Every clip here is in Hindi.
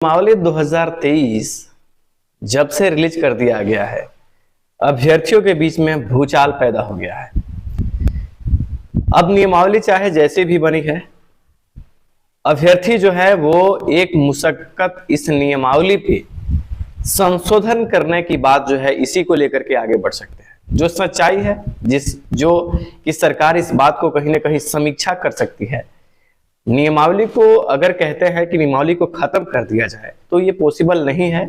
नियमावली 2023 जब से रिलीज कर दिया गया है, अभ्यर्थियों के बीच में भूचाल पैदा हो गया है। अब नियमावली चाहे जैसे भी बनी है, अभ्यर्थी जो है वो एक मुशक्कत इस नियमावली पे संशोधन करने की बात जो है इसी को लेकर के आगे बढ़ सकते हैं। जो सच्चाई है, जो कि सरकार इस बात को कहीं ना कहीं समीक्षा कर सकती है। नियमावली को अगर कहते हैं कि नियमावली को खत्म कर दिया जाए तो ये पॉसिबल नहीं है,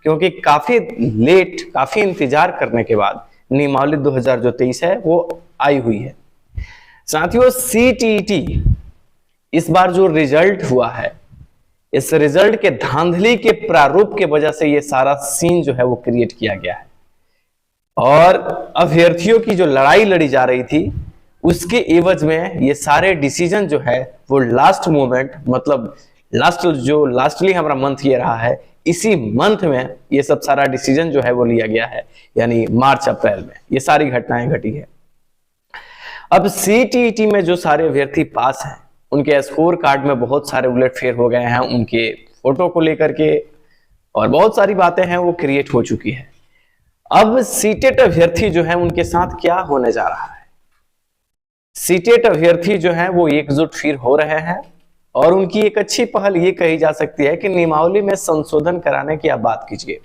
क्योंकि काफी इंतजार करने के बाद नियमावली 2023 है वो आई हुई है। साथियों, सीटीईटी इस बार जो रिजल्ट हुआ है, इस रिजल्ट के धांधली के प्रारूप के वजह से ये सारा सीन जो है वो क्रिएट किया गया है और अभ्यर्थियों की जो लड़ाई लड़ी जा रही थी उसके एवज में ये सारे डिसीजन जो है वो लास्ट मोमेंट, मतलब लास्टली हमारा मंथ ये रहा है, इसी मंथ में ये सब सारा डिसीजन जो है वो लिया गया है, यानी मार्च अप्रैल में ये सारी घटनाएं घटी है। अब सीटीईटी में जो सारे अभ्यर्थी पास हैं उनके स्कोर कार्ड में बहुत सारे उलटफेर हो गए हैं, उनके फोटो को लेकर के और बहुत सारी बातें हैं वो क्रिएट हो चुकी है। अब सीटेट अभ्यर्थी जो है उनके साथ क्या होने जा रहा है? सीटेट अभ्यर्थी जो है वो एकजुट फिर हो रहे हैं और उनकी एक अच्छी पहल ये कही जा सकती है कि नियमावली में संशोधन कराने की आप बात कीजिए।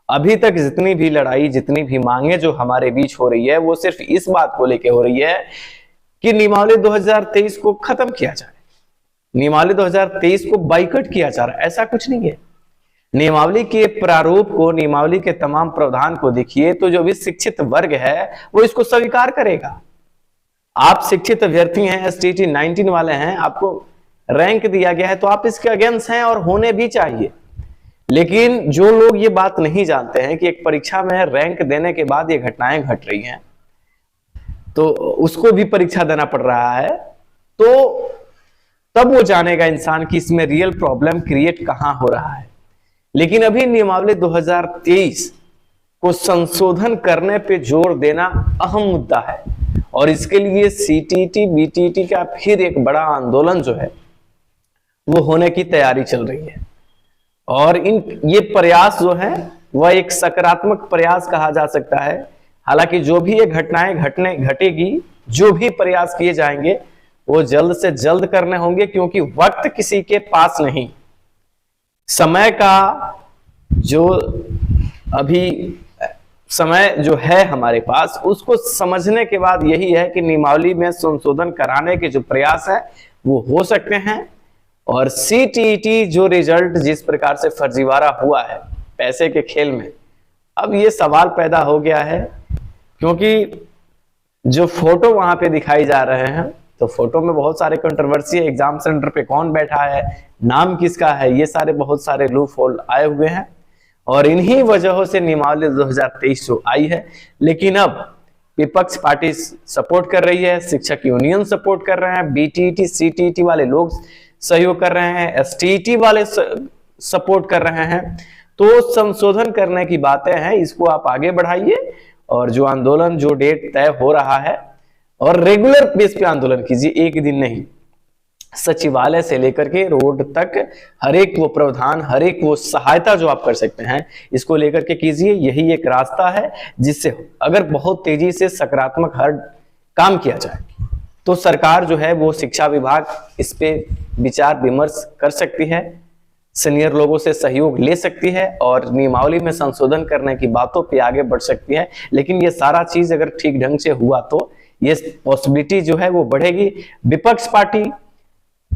अभी तक जितनी भी लड़ाई, जितनी भी मांगे जो हमारे बीच हो रही है वो सिर्फ इस बात को लेके हो रही है कि नियमावली 2023 को खत्म किया जाए, नियमावली 2023 को बाइकआउट किया जा रहा है। ऐसा कुछ नहीं है। नियमावली के प्रारूप को, नियमावली के तमाम प्रावधान को देखिए तो जो भी शिक्षित वर्ग है वो इसको स्वीकार करेगा। आप शिक्षित अभ्यर्थी हैं, एसटीटी 19 वाले हैं, आपको रैंक दिया गया है तो आप इसके अगेंस्ट हैं और होने भी चाहिए। लेकिन जो लोग ये बात नहीं जानते हैं कि एक परीक्षा में रैंक देने के बाद ये घटनाएं घट रही हैं तो उसको भी परीक्षा देना पड़ रहा है, तो तब वो जानेगा इंसान कि इसमें रियल प्रॉब्लम क्रिएट कहां हो रहा है। लेकिन अभी नियमावली 2023 को संशोधन करने पे जोर देना अहम मुद्दा है और इसके लिए सीटीईटी बीटीईटी का फिर एक बड़ा आंदोलन जो है वो होने की तैयारी चल रही है और ये प्रयास जो है वह एक सकारात्मक प्रयास कहा जा सकता है। हालांकि जो भी ये घटनाएं घटेगी, जो भी प्रयास किए जाएंगे वो जल्द से जल्द करने होंगे, क्योंकि वक्त किसी के पास नहीं। समय का जो अभी समय जो है हमारे पास, उसको समझने के बाद यही है कि नियमावली में संशोधन कराने के जो प्रयास है वो हो सकते हैं। और सीटीईटी जो रिजल्ट जिस प्रकार से फर्जीवाड़ा हुआ है पैसे के खेल में, अब ये सवाल पैदा हो गया है, क्योंकि जो फोटो वहां पे दिखाई जा रहे हैं तो फोटो में बहुत सारे कंट्रोवर्सी है। एग्जाम सेंटर पे कौन बैठा है, नाम किसका है, ये सारे बहुत सारे लूप होल आए हुए हैं और इन्हीं वजहों से नियमावली 2023 जो आई है। लेकिन अब विपक्ष पार्टी सपोर्ट कर रही है, शिक्षक यूनियन सपोर्ट कर रहे हैं, बीटीईटी सीटीईटी वाले लोग सहयोग कर रहे हैं, एसटीईटी वाले सपोर्ट कर रहे हैं। तो संशोधन करने की बातें हैं, इसको आप आगे बढ़ाइए और जो आंदोलन, जो डेट तय हो रहा है, और रेगुलर बेस पे आंदोलन कीजिए, एक दिन नहीं। सचिवालय से लेकर के रोड तक हर एक वो प्रावधान, हर एक वो सहायता जो आप कर सकते हैं इसको लेकर के कीजिए। यही एक रास्ता है जिससे अगर बहुत तेजी से सकारात्मक हर काम किया जाए तो सरकार जो है वो शिक्षा विभाग इस पे विचार विमर्श कर सकती है, सीनियर लोगों से सहयोग ले सकती है और नियमावली में संशोधन करने की बातों पे आगे बढ़ सकती है। लेकिन ये सारा चीज अगर ठीक ढंग से हुआ तो ये पॉसिबिलिटी जो है वो बढ़ेगी। विपक्ष पार्टी,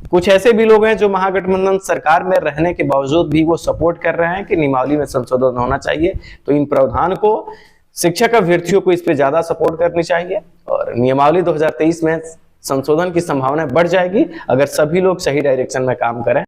कुछ ऐसे भी लोग हैं जो महागठबंधन सरकार में रहने के बावजूद भी वो सपोर्ट कर रहे हैं कि नियमावली में संशोधन होना चाहिए। तो इन प्रावधान को शिक्षक अभ्यर्थियों को इस पे ज्यादा सपोर्ट करनी चाहिए और नियमावली 2023 में संशोधन की संभावना बढ़ जाएगी अगर सभी लोग सही डायरेक्शन में काम करें।